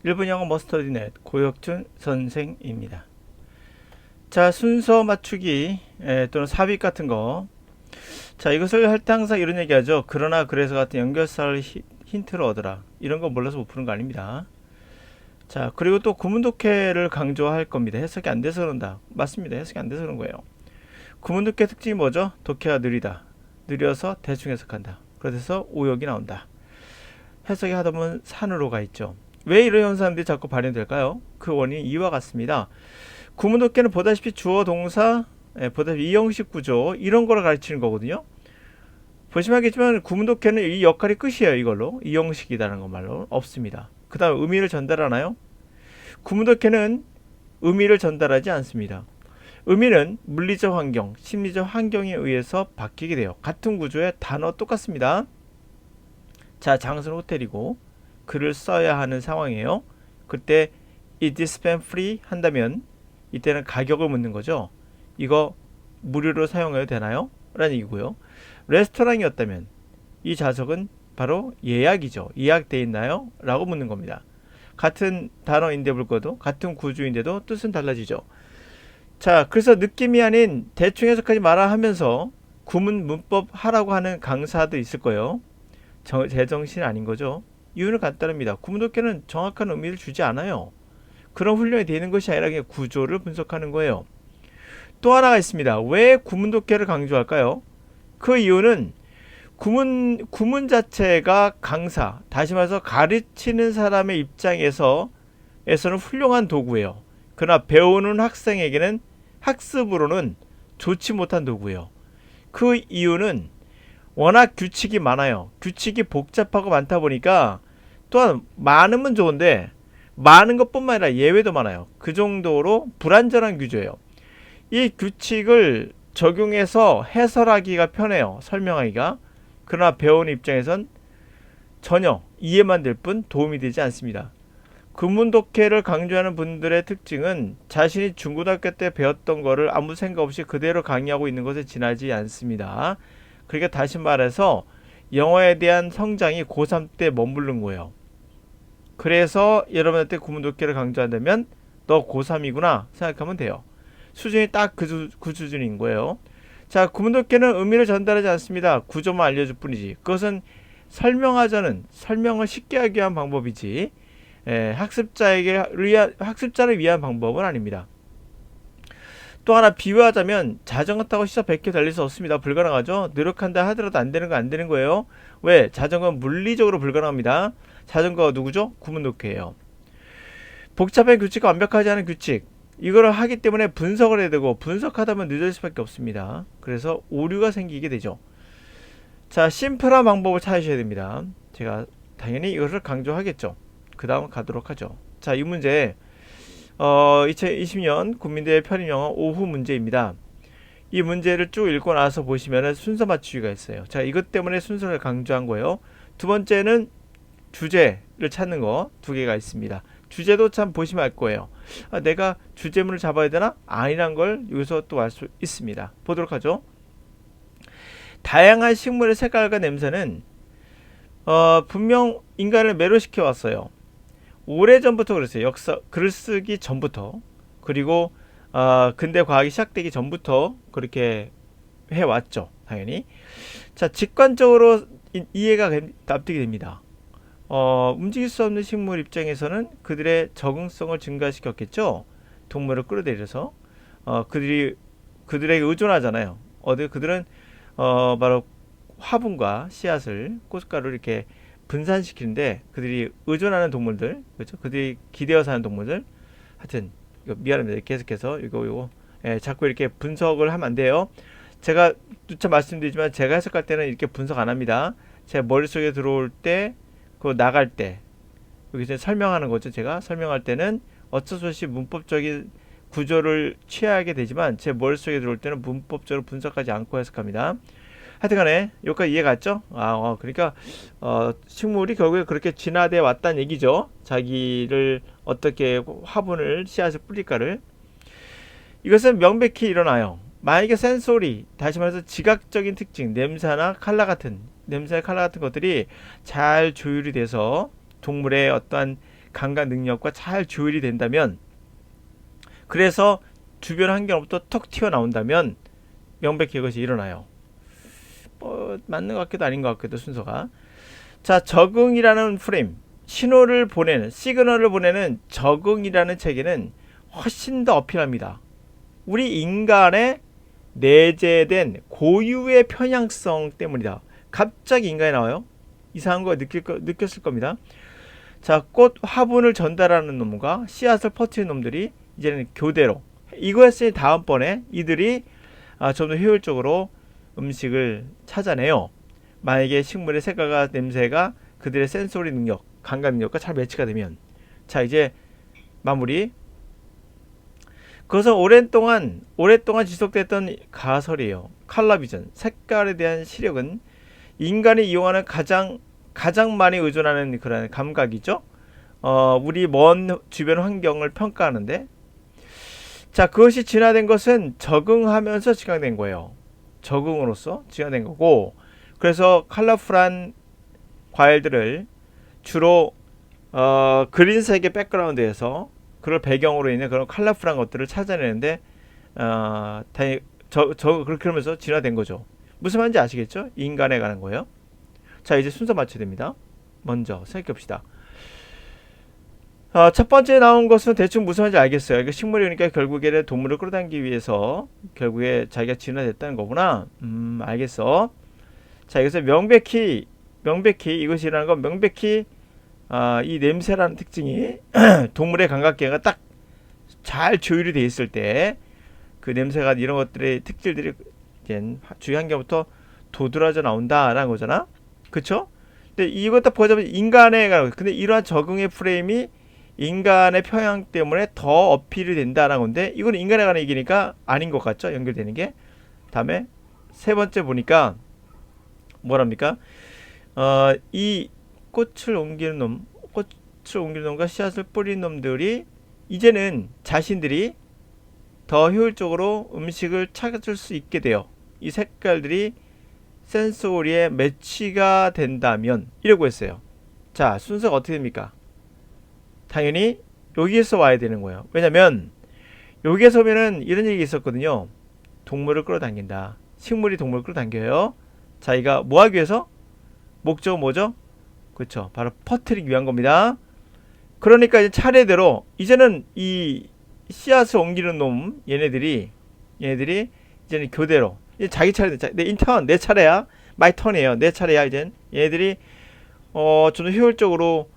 일본 영어 머스터디넷 고혁준 선생입니다. 자, 순서 맞추기 또는 삽입 같은 거. 자, 이것을 할 때 항상 이런 얘기하죠. 그러나 그래서 같은 연결사를 힌트를 얻어라. 이런 거 몰라서 못 푸는 거 아닙니다. 자, 그리고 또 구문독해를 강조할 겁니다. 해석이 안 돼서 그런다. 맞습니다. 해석이 안 돼서 그런 거예요. 구문독해 특징이 뭐죠? 독해가 느리다. 느려서 대충 해석한다. 그래서 오역이 나온다. 해석이 하다 보면 산으로 가 있죠. 왜 이런 현상들이 자꾸 발현될까요? 그 원인이 이와 같습니다. 구문독해는 보다시피 주어 동사, 보다시피 이형식 구조 이런 거를 가르치는 거거든요. 보시면 알겠지만 구문독해는 이 역할이 끝이에요. 이걸로 이형식이라는 것 말로 없습니다. 그 다음 의미를 전달하나요? 구문독해는 의미를 전달하지 않습니다. 의미는 물리적 환경, 심리적 환경에 의해서 바뀌게 돼요. 같은 구조의 단어 똑같습니다. 자, 장소는 호텔이고 글을 써야 하는 상황이에요. 그때 is this pen free 한다면 이때는 가격을 묻는 거죠. 이거 무료로 사용해도 되나요? 라는 얘기고요. 레스토랑이었다면 이 좌석은 바로 예약이죠. 예약돼 있나요? 라고 묻는 겁니다. 같은 단어인데 불구하고 같은 구조인데도 뜻은 달라지죠. 자, 그래서 느낌이 아닌 대충 해석하지 마라 하면서 구문 문법 하라고 하는 강사도 있을 거예요. 제정신 아닌 거죠. 이유는 간단합니다. 구문독해는 정확한 의미를 주지 않아요. 그런 훈련이 되는 것이 아니라 그냥 구조를 분석하는 거예요. 또 하나가 있습니다. 왜 구문독해를 강조할까요? 그 이유는 구문 자체가 강사, 다시 말해서 가르치는 사람의 입장에서는 훌륭한 도구예요. 그러나 배우는 학생에게는 학습으로는 좋지 못한 도구예요. 그 이유는 워낙 규칙이 많아요. 규칙이 복잡하고 많다 보니까 또한 많으면 좋은데 많은 것뿐만 아니라 예외도 많아요. 그 정도로 불완전한 규조예요. 이 규칙을 적용해서 해설하기가 편해요. 설명하기가. 그러나 배우는 입장에선 전혀 이해만 될 뿐 도움이 되지 않습니다. 구문독해를 강조하는 분들의 특징은 자신이 중고등학교 때 배웠던 거를 아무 생각 없이 그대로 강의하고 있는 것에 지나지 않습니다. 그러니까 다시 말해서 영어에 대한 성장이 고3 때 머무른 거예요. 그래서 여러분한테 구문독해를 강조한다면 너 고3이구나 생각하면 돼요. 수준이 딱 그 수준인 거예요. 자, 구문독해는 의미를 전달하지 않습니다. 구조만 알려줄 뿐이지. 그것은 설명을 쉽게 하기 위한 방법이지 학습자를 위한 방법은 아닙니다. 또 하나 비유하자면 자전거 타고 시속 100km 달릴 수 없습니다. 불가능하죠. 노력한다 하더라도 안 되는 거예요. 왜? 자전거는 물리적으로 불가능합니다. 자전거가 누구죠? 구문독해예요. 복잡한 규칙과 완벽하지 않은 규칙 이거를 하기 때문에 분석을 해야 되고 분석하다 보면 늦을 수밖에 없습니다. 그래서 오류가 생기게 되죠. 자, 심플한 방법을 찾으셔야 됩니다. 제가 당연히 이것을 강조하겠죠. 그 다음 가도록 하죠. 자, 이 문제 2020년 국민대회 편입영어 오후 문제입니다. 이 문제를 쭉 읽고 나서 보시면 순서 맞추기가 있어요. 자, 이것 때문에 순서를 강조한 거예요. 두 번째는 주제를 찾는 거 두 개가 있습니다. 주제도 참 보시면 알 거예요. 내가 주제문을 잡아야 되나? 아니란 걸 여기서 또 알 수 있습니다. 보도록 하죠. 다양한 식물의 색깔과 냄새는 분명 인간을 매료시켜 왔어요. 오래전부터 그랬어요. 역사 글쓰기 전부터 그리고 근대 과학이 시작되기 전부터 그렇게 해왔죠. 당연히. 자, 직관적으로 이해가 납득이 됩니다. 움직일 수 없는 식물 입장에서는 그들의 적응성을 증가시켰겠죠. 동물을 끌어들여서 그들에게 의존하잖아요. 그들은 바로 화분과 씨앗을 꽃가루를 이렇게 분산시키는데 그들이 의존하는 동물들, 그렇죠? 그들이 기대어 사는 동물들. 하여튼 이거 미안합니다. 계속해서 이거 자꾸 이렇게 분석을 하면 안 돼요. 제가 누차 말씀드리지만 제가 해석할 때는 이렇게 분석 안 합니다. 제 머릿속에 들어올 때, 그 나갈 때 여기서 설명하는 거죠. 제가 설명할 때는 어쩔 수 없이 문법적인 구조를 취하게 되지만 제 머릿속에 들어올 때는 문법적으로 분석하지 않고 해석합니다. 하여튼간에 여기까지 이해 갔죠? 그러니까 식물이 결국에 그렇게 진화되어 왔다는 얘기죠. 자기를 어떻게 화분을 씨앗을 뿌릴까를. 이것은 명백히 일어나요. 만약에 센소리, 다시 말해서 지각적인 특징, 냄새나 칼라 같은 것들이 잘 조율이 돼서 동물의 어떠한 감각 능력과 잘 조율이 된다면, 그래서 주변 환경으로부터 톡 튀어나온다면 명백히 이것이 일어나요. 맞는 것 같기도 아닌 것 같기도 순서가. 자, 적응이라는 프레임, 신호를 보내는, 시그널을 보내는 적응이라는 체계는 훨씬 더 어필합니다. 우리 인간의 내재된 고유의 편향성 때문이다. 갑자기 인간이 나와요. 이상한 거 느꼈을 겁니다. 자, 꽃 화분을 전달하는 놈과 씨앗을 퍼뜨리는 놈들이 이제는 교대로, 이거였으니 다음번에 이들이 좀 더 효율적으로 음식을 찾아내요. 만약에 식물의 색깔과 냄새가 그들의 센소리 능력, 감각 능력과 잘 매치가 되면. 자, 이제 마무리. 그것은 오랫동안 지속됐던 가설이에요. 컬러 비전, 색깔에 대한 시력은 인간이 이용하는 가장 많이 의존하는 그런 감각이죠. 우리 먼 주변 환경을 평가하는데, 자, 그것이 진화된 것은 적응하면서 진화된 거예요. 적응으로서 진화된 거고, 그래서 컬러풀한 과일들을 주로 그린색의 백그라운드에서 그걸 배경으로 있는 그런 컬러풀한 것들을 찾아내는데, 그렇게 하면서 진화된 거죠. 무슨 말인지 아시겠죠? 인간에 관한 거예요. 자, 이제 순서 맞춰야 됩니다. 먼저 생각해봅시다. 첫 번째 나온 것은 대충 무슨 말인지 알겠어요. 이게 식물이 그러니까 결국에는 동물을 끌어당기기 위해서 결국에 자기가 진화됐다는 거구나. 알겠어. 자, 여기서 명백히 이것이 일어나는 건 명백히 이 냄새라는 특징이 동물의 감각계가 딱 잘 조율이 되어 있을 때 그 냄새가 이런 것들의 특질들이 이제 주위 환경부터 도드라져 나온다라는 거잖아. 그쵸? 근데 이거 딱 보자면 인간에 관한 거. 근데 이러한 적응의 프레임이 인간의 평양 때문에 더 어필이 된다는 건데, 이건 인간에 관한 얘기니까 아닌 것 같죠? 연결되는 게. 다음에 세 번째 보니까 뭐랍니까? 이 꽃을 옮기는 놈과 씨앗을 뿌리는 놈들이 이제는 자신들이 더 효율적으로 음식을 찾을 수 있게 돼요. 이 색깔들이 센소리에 매치가 된다면, 이라고 했어요. 자, 순서가 어떻게 됩니까? 당연히 여기에서 와야 되는 거예요. 왜냐면 여기에서 오면은 이런 얘기 있었거든요. 동물을 끌어당긴다. 식물이 동물을 끌어당겨요. 자기가 뭐 하기 위해서? 목적은 뭐죠? 그렇죠. 바로 퍼뜨리기 위한 겁니다. 그러니까 이제 차례대로 이제는 이 씨앗을 옮기는 놈 얘네들이 이제는 교대로 이제 자기 차례, 내 인턴 내 차례야, 마이 턴이에요, 내 차례야. 이젠 얘네들이 좀 더 효율적으로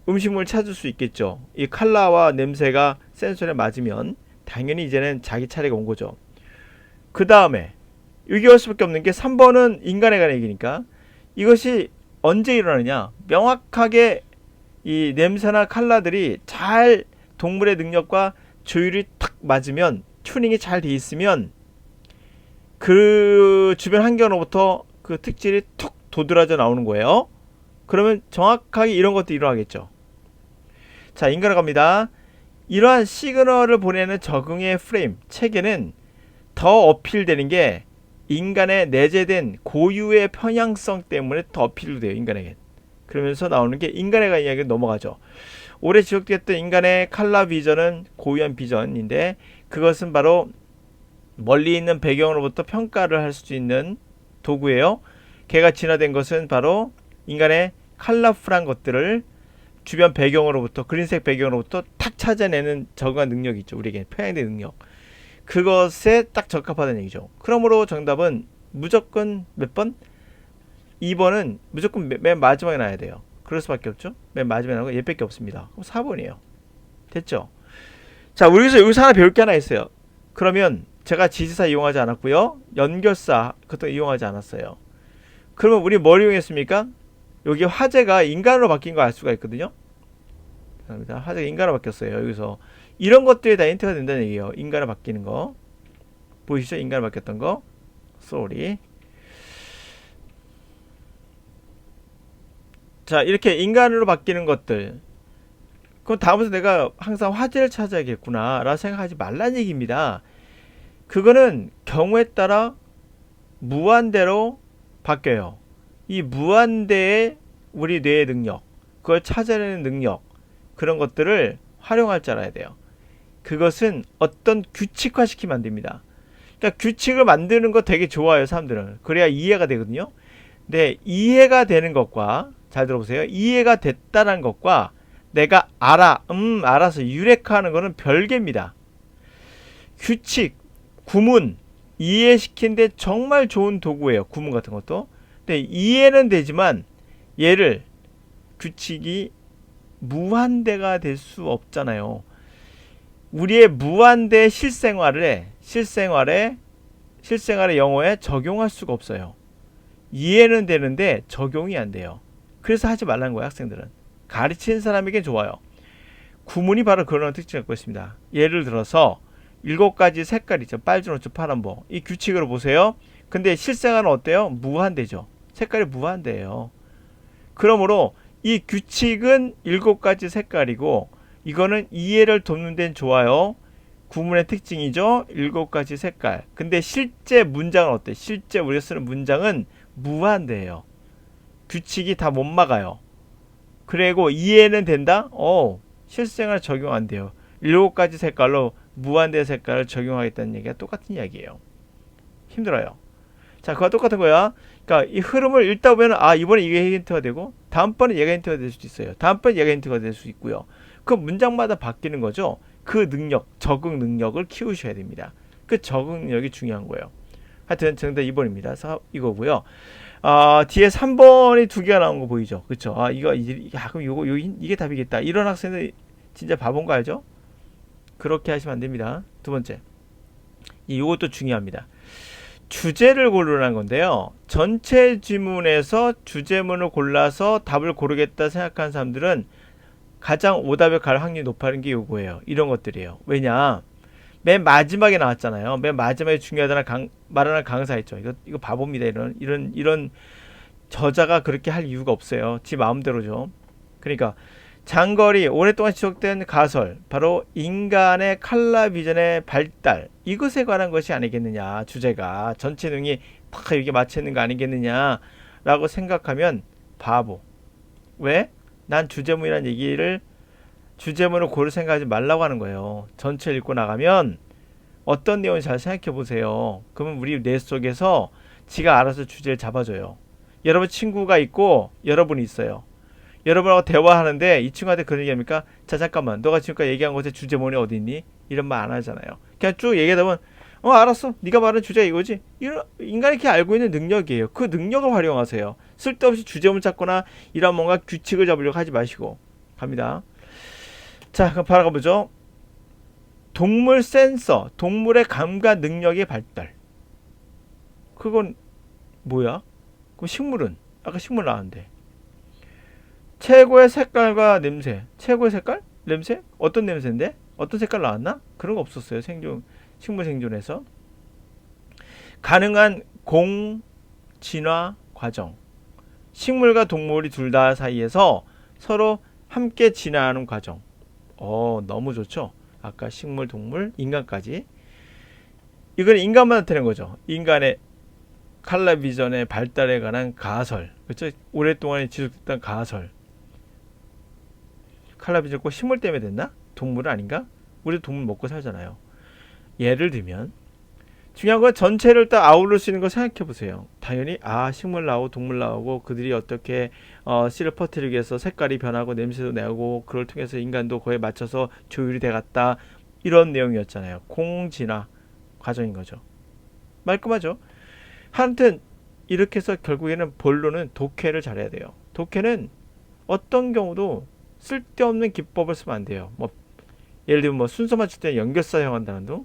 음식물을 찾을 수 있겠죠. 이 칼라와 냄새가 센서에 맞으면 당연히 이제는 자기 차례가 온 거죠. 그 다음에 여기 올 수밖에 없는 게 3번은 인간에 관한 얘기니까, 이것이 언제 일어나느냐, 명확하게 이 냄새나 칼라들이 잘 동물의 능력과 조율이 탁 맞으면, 튜닝이 잘 돼 있으면 그 주변 환경으로부터 그 특질이 툭 도드라져 나오는 거예요. 그러면 정확하게 이런 것도 일어나겠죠. 자, 인간으로 갑니다. 이러한 시그널을 보내는 적응의 프레임 체계는 더 어필되는 게 인간의 내재된 고유의 편향성 때문에 더 어필돼요, 인간에게. 그러면서 나오는 게 인간에 관한 이야기로 넘어가죠. 오래 지속됐던 인간의 컬러 비전은 고유한 비전인데, 그것은 바로 멀리 있는 배경으로부터 평가를 할 수 있는 도구예요. 걔가 진화된 것은 바로 인간의 컬러풀한 것들을 주변 배경으로부터, 그린색 배경으로부터 탁 찾아내는 적응한 능력이 있죠. 우리에게 평양된 능력. 그것에 딱 적합하다는 얘기죠. 그러므로 정답은 무조건 몇 번? 2번은 무조건 맨 마지막에 나와야 돼요. 그럴 수밖에 없죠. 맨 마지막에 나오고 얘밖에 없습니다. 그럼 4번이에요. 됐죠? 자, 여기서 하나 배울 게 하나 있어요. 그러면 제가 지지사 이용하지 않았고요, 연결사 그것도 이용하지 않았어요. 그러면 우리 뭘 이용했습니까? 여기 화제가 인간으로 바뀐 거 알 수가 있거든요. 감사합니다. 화제가 인간으로 바뀌었어요. 여기서 이런 것들이 다 힌트가 된다는 얘기예요. 인간으로 바뀌는 거 보이시죠? 인간으로 바뀌었던 거. 쏘리. 자, 이렇게 인간으로 바뀌는 것들, 그럼 다음부터 내가 항상 화제를 찾아야겠구나 라고 생각하지 말란 얘기입니다. 그거는 경우에 따라 무한대로 바뀌어요. 이 무한대의 우리 뇌의 능력, 그걸 찾아내는 능력, 그런 것들을 활용할 줄 알아야 돼요. 그것은 어떤 규칙화 시키면 안 됩니다. 그러니까 규칙을 만드는 거 되게 좋아요, 사람들은. 그래야 이해가 되거든요. 근데 이해가 되는 것과, 잘 들어보세요. 이해가 됐다는 것과 내가 알아서 유레카하는 거는 별개입니다. 규칙, 구문, 이해시키는데 정말 좋은 도구예요. 구문 같은 것도. 근데 이해는 되지만 얘를 규칙이 무한대가 될 수 없잖아요. 우리의 무한대 실생활에 영어에 적용할 수가 없어요. 이해는 되는데 적용이 안 돼요. 그래서 하지 말라는 거예요, 학생들은. 가르치는 사람에게 좋아요. 구문이 바로 그런 특징을 갖고 있습니다. 예를 들어서 7가지 색깔 있죠. 빨주노초 파란보. 이 규칙으로 보세요. 근데 실생활은 어때요? 무한대죠. 색깔이 무한대예요. 그러므로 이 규칙은 7가지 색깔이고 이거는 이해를 돕는 데는 좋아요. 구문의 특징이죠. 7가지 색깔. 근데 실제 문장은 어때? 실제 우리가 쓰는 문장은 무한대예요. 규칙이 다 못 막아요. 그리고 이해는 된다? 실생활 적용 안 돼요. 7가지 색깔로 무한대 색깔을 적용하겠다는 얘기가 똑같은 이야기예요. 힘들어요. 자, 그거 똑같은 거야. 그러니까 이 흐름을 읽다 보면 이번에 이게 힌트가 되고 다음번에 얘가 힌트가 될 수도 있어요. 다음번에 얘가 힌트가 될 수 있고요. 그 문장마다 바뀌는 거죠. 그 능력, 적응 능력을 키우셔야 됩니다. 그 적응 능력이 중요한 거예요. 하여튼 정답 2번입니다. 이거고요. 뒤에 3번이 2개가 나온 거 보이죠? 그쵸? 그럼 이게 답이겠다. 이런 학생들 진짜 바본 거 알죠? 그렇게 하시면 안 됩니다. 두 번째. 이것도 중요합니다. 주제를 고르라는 건데요. 전체 지문에서 주제문을 골라서 답을 고르겠다 생각하는 사람들은 가장 오답에 갈 확률이 높아지는 게 요거예요. 이런 것들이에요. 왜냐? 맨 마지막에 나왔잖아요. 맨 마지막에 중요하다는 말하는 강사 있죠. 이거 바보입니다. 이런 저자가 그렇게 할 이유가 없어요. 지 마음대로죠. 그러니까 장거리 오랫동안 지속된 가설, 바로 인간의 칼라 비전의 발달, 이것에 관한 것이 아니겠느냐. 주제가 전체 내용이 다 이렇게 맞춰 있는 거 아니겠느냐 라고 생각하면 바보. 왜? 난 주제문을 고를 생각하지 말라고 하는 거예요. 전체 읽고 나가면 어떤 내용인지 잘 생각해 보세요. 그러면 우리 뇌 속에서 지가 알아서 주제를 잡아줘요. 여러분 친구가 있고 여러분이 있어요. 여러분하고 대화하는데 이 친구한테 그런 얘기합니까? 자, 잠깐만, 너가 지금까지 얘기한 것의 주제문이 어디 있니? 이런 말 안 하잖아요. 그냥 쭉 얘기하다 보면 알았어, 네가 말하는 주제가 이거지. 인간이 이렇게 알고 있는 능력이에요. 그 능력을 활용하세요. 쓸데없이 주제문 찾거나 이런 뭔가 규칙을 잡으려고 하지 마시고. 갑니다. 자, 그럼 바로 가보죠. 동물 센서, 동물의 감각 능력의 발달. 그건 뭐야? 그럼 식물은? 아까 식물 나왔는데. 최고의 색깔과 냄새. 최고의 색깔? 냄새? 어떤 냄새인데? 어떤 색깔 나왔나? 그런 거 없었어요. 식물 생존에서. 가능한 진화 과정. 식물과 동물이 둘 다 사이에서 서로 함께 진화하는 과정. 너무 좋죠. 아까 식물, 동물, 인간까지. 이건 인간만 나타낸 거죠. 인간의 칼라 비전의 발달에 관한 가설. 그렇죠? 오랫동안 지속됐던 가설. 칼라 비전 꼭 식물 때문에 됐나? 동물은 아닌가? 우리도 동물 먹고 살잖아요. 예를 들면 중요한 건 전체를 딱 아우를 수 있는 거 생각해 보세요. 당연히 식물 나오고 동물 나오고 그들이 어떻게 씨를 퍼뜨리기 위해서 색깔이 변하고 냄새도 내고 그걸 통해서 인간도 그에 맞춰서 조율이 돼갔다. 이런 내용이었잖아요. 공진화 과정인 거죠. 말끔하죠. 하여튼 이렇게 해서 결국에는 본론은 독해를 잘해야 돼요. 독해는 어떤 경우도 쓸데없는 기법을 쓰면 안 돼요. 예를 들면 순서 맞출 때 연결사 사용한다는 둥,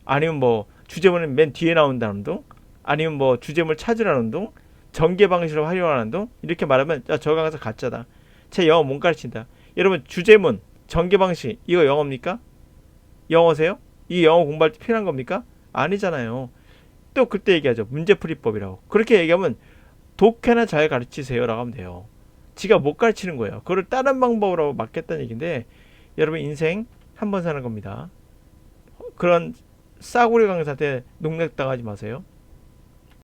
아니면 주제문은 맨 뒤에 나온다는 둥, 아니면 주제문을 찾으라는 둥, 전개 방식으로 활용하는 둥. 이렇게 말하면 저 강사 가짜다. 제 영어 못 가르친다. 여러분 주제문, 전개 방식 이거 영어입니까? 영어세요? 이 영어 공부할 때 필요한 겁니까? 아니잖아요. 또 그때 얘기하죠. 문제풀이법이라고. 그렇게 얘기하면 독해나 잘 가르치세요 라고 하면 돼요. 지가 못 가르치는 거예요. 그걸 다른 방법으로 막겠다는 얘기인데 여러분 인생 한 번 사는 겁니다. 그런 싸구려 강사한테 농락당하지 마세요.